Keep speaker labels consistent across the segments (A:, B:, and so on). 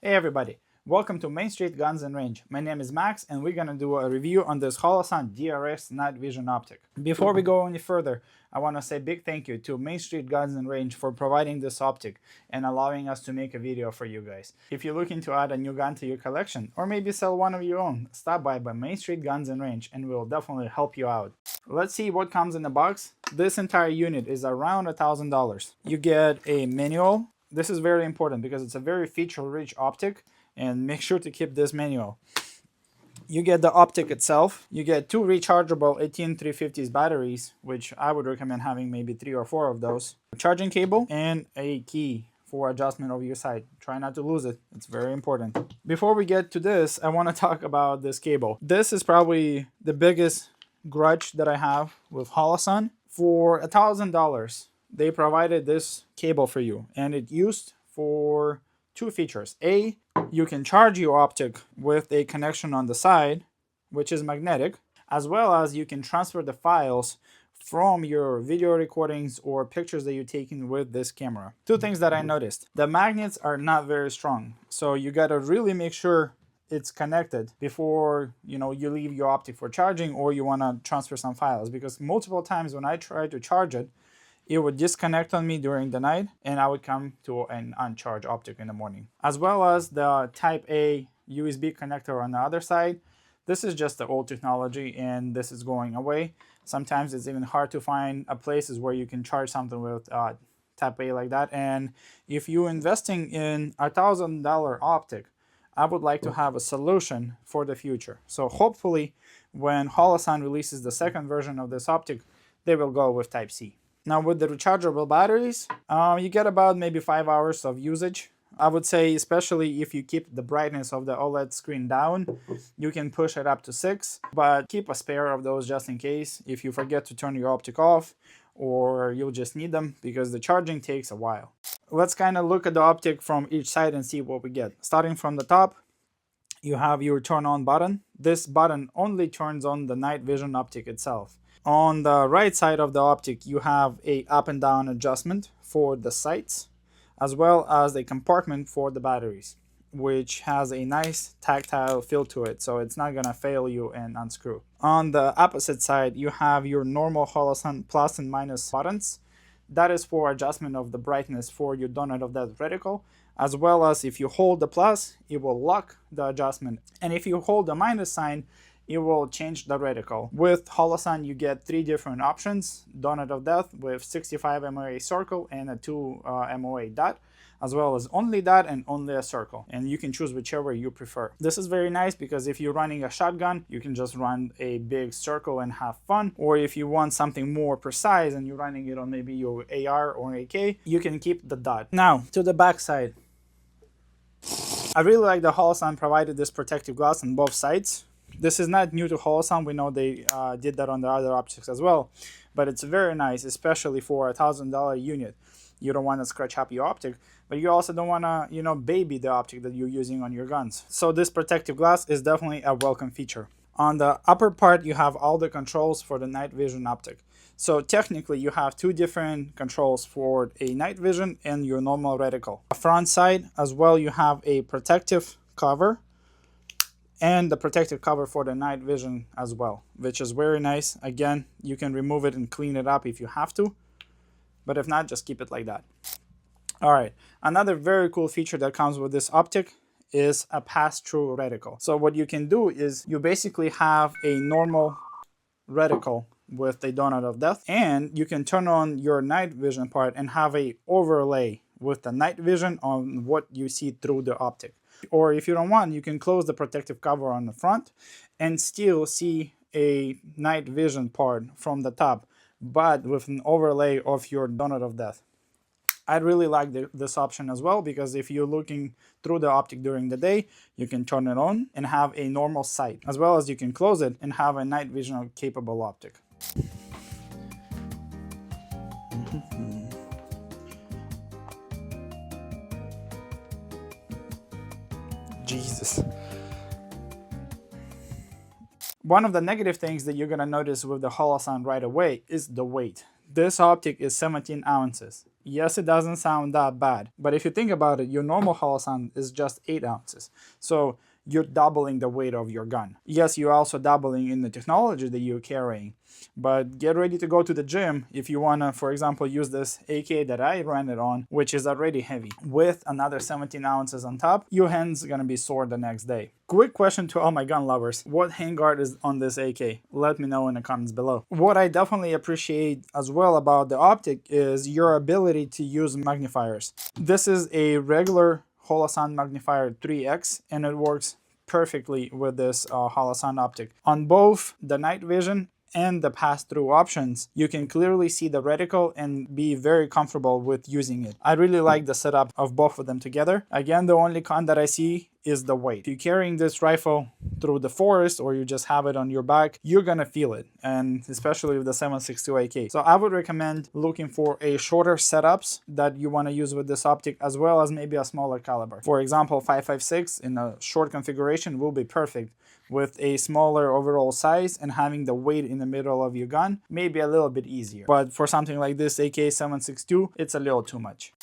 A: Hey everybody, welcome to Main Street Guns and Range. My name is Max and we're gonna do a review on this Holosun DRS night vision optic. Before we go any further, I want to say big thank you to Main Street Guns and Range for providing this optic and allowing us to make a video for you guys. If you're looking to add a new gun to your collection or maybe sell one of your own, stop by Main Street Guns and Range and we'll definitely help you out. Let's see what comes in the box. This entire unit is around $1,000. You get a manual. This is very important because it's a very feature-rich optic, and make sure to keep this manual. You get the optic itself. You get two rechargeable 18350s batteries, which I would recommend having maybe 3 or 4 of those. A charging cable and a key for adjustment of your sight. Try not to lose it. It's very important. Before we get to this, I want to talk about this cable. This is probably the biggest grudge that I have with Holosun. For $1,000. They provided this cable for you, and it used for two features. A, you can charge your optic with a connection on the side, which is magnetic, as well as you can transfer the files from your video recordings or pictures that you're taking with this camera. Two things that I noticed. The magnets are not very strong, so you gotta really make sure it's connected before you leave your optic for charging or you want to transfer some files, because multiple times when I tried to charge it, it would disconnect on me during the night and I would come to an uncharged optic in the morning. As well as the type A USB connector on the other side. This is just the old technology and this is going away. Sometimes it's even hard to find places where you can charge something with type A like that. And if you're investing in $1,000 optic, I would like to have a solution for the future. So hopefully when Holosun releases the second version of this optic, they will go with type C. Now with the rechargeable batteries, you get about maybe 5 hours of usage. I would say, especially if you keep the brightness of the OLED screen down, you can push it up to 6, but keep a spare of those just in case if you forget to turn your optic off or you'll just need them because the charging takes a while. Let's kind of look at the optic from each side and see what we get. Starting from the top, you have your turn on button. This button only turns on the night vision optic itself. On the right side of the optic, you have a up and down adjustment for the sights, as well as a compartment for the batteries, which has a nice tactile feel to it, so it's not gonna fail you and unscrew. On the opposite side, you have your normal Holosun plus and minus buttons. That is for adjustment of the brightness for your donut of that reticle, as well as if you hold the plus, it will lock the adjustment. And if you hold the minus sign, it will change the reticle. With Holosun, you get 3 different options: donut of death with 65 MOA circle and a 2 MOA dot, as well as only dot and only a circle. And you can choose whichever you prefer. This is very nice because if you're running a shotgun, you can just run a big circle and have fun. Or if you want something more precise and you're running it on maybe your AR or AK, you can keep the dot. Now, to the back side. I really like the Holosun provided this protective glass on both sides. This is not new to Holosun. We know they did that on the other optics as well, but it's very nice, especially for $1,000 unit. You don't want to scratch up your optic, but you also don't want to, baby the optic that you're using on your guns. So this protective glass is definitely a welcome feature. On the upper part, you have all the controls for the night vision optic. So technically, you have 2 different controls for a night vision and your normal reticle. The front side as well, you have a protective cover and the protective cover for the night vision as well, which is very nice. Again, you can remove it and clean it up if you have to, but if not, just keep it like that. All right, another very cool feature that comes with this optic is a pass-through reticle. So what you can do is you basically have a normal reticle with a donut of death, and you can turn on your night vision part and have a overlay with the night vision on what you see through the optic. Or if you don't want, you can close the protective cover on the front and still see a night vision part from the top, but with an overlay of your donut of death. I really like this option as well, because if you're looking through the optic during the day, you can turn it on and have a normal sight, as well as you can close it and have a night vision capable optic. Jesus. One of the negative things that you're gonna notice with the Holosun right away is the weight. This optic is 17 ounces. Yes, it doesn't sound that bad, but if you think about it, your normal Holosun is just 8 ounces. So you're doubling the weight of your gun. Yes, you're also doubling in the technology that you're carrying, but get ready to go to the gym if you wanna, for example, use this AK that I ran it on, which is already heavy. With another 17 ounces on top, your hand's gonna be sore the next day. Quick question to all my gun lovers. What handguard is on this AK? Let me know in the comments below. What I definitely appreciate as well about the Optic is your ability to use magnifiers. This is a regular Holosun magnifier 3x, and it works perfectly with this Holosun Optic. On both the night vision and the pass-through options, you can clearly see the reticle and be very comfortable with using it. I really like the setup of both of them together. Again, the only con that I see is the weight. If you're carrying this rifle through the forest or you just have it on your back, you're gonna feel it, and especially with the 7.62 AK. So I would recommend looking for a shorter setups that you wanna use with this optic, as well as maybe a smaller caliber. For example, 5.56 in a short configuration will be perfect. With a smaller overall size and having the weight in the middle of your gun, maybe a little bit easier. But for something like this AK 7.62, it's a little too much.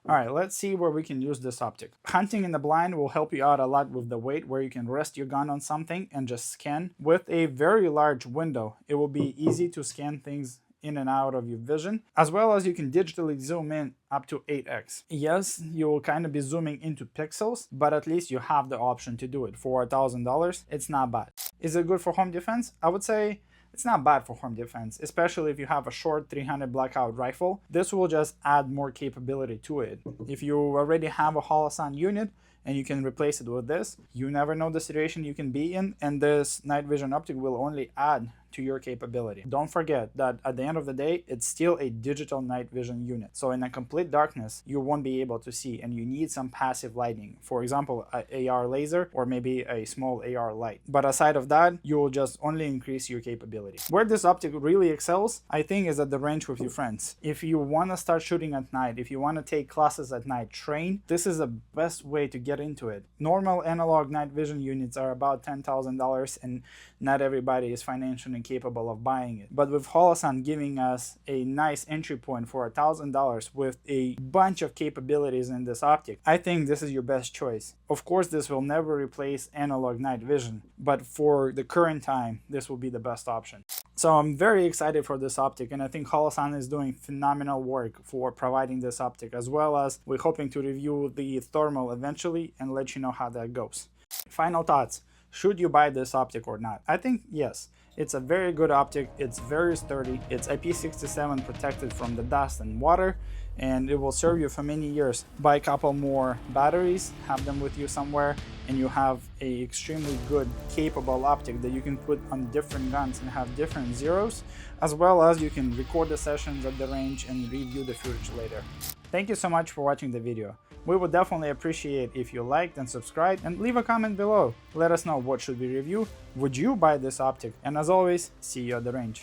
A: Alright, let's see where we can use this optic. Hunting in the blind will help you out a lot with the weight, where you can rest your gun on something and just scan. With a very large window, it will be easy to scan things in and out of your vision, as well as you can digitally zoom in up to 8x. Yes, you will kind of be zooming into pixels, but at least you have the option to do it. For $1,000, it's not bad. Is it good for home defense? I would say it's not bad for home defense, especially if you have a short 300 blackout rifle. This will just add more capability to it. If you already have a Holosun unit and you can replace it with this, you never know the situation you can be in, and this night vision optic will only add to your capability. Don't forget that at the end of the day, it's still a digital night vision unit. So in a complete darkness, you won't be able to see, and you need some passive lighting. For example, an AR laser or maybe a small AR light. But aside of that, you will just only increase your capability. Where this optic really excels, I think, is at the range with your friends. If you want to start shooting at night, if you want to take classes at night, train, this is the best way to get into it. Normal analog night vision units are about $10,000, and not everybody is financially capable of buying it. But with Holosun giving us a nice entry point for $1,000 with a bunch of capabilities in this optic, I think this is your best choice. Of course, this will never replace analog night vision, but for the current time, this will be the best option. So I'm very excited for this optic, and I think Holosun is doing phenomenal work for providing this optic, as well as we're hoping to review the thermal eventually and let you know how that goes. Final thoughts. Should you buy this optic or not? I think yes. It's a very good optic, it's very sturdy, it's IP67 protected from the dust and water, and it will serve you for many years. Buy a couple more batteries, have them with you somewhere, and you have a extremely good, capable optic that you can put on different guns and have different zeros, as well as you can record the sessions at the range and review the footage later. Thank you so much for watching the video. We would definitely appreciate if you liked and subscribed, and leave a comment below. Let us know what should we review. Would you buy this optic? And as always, see you at the range.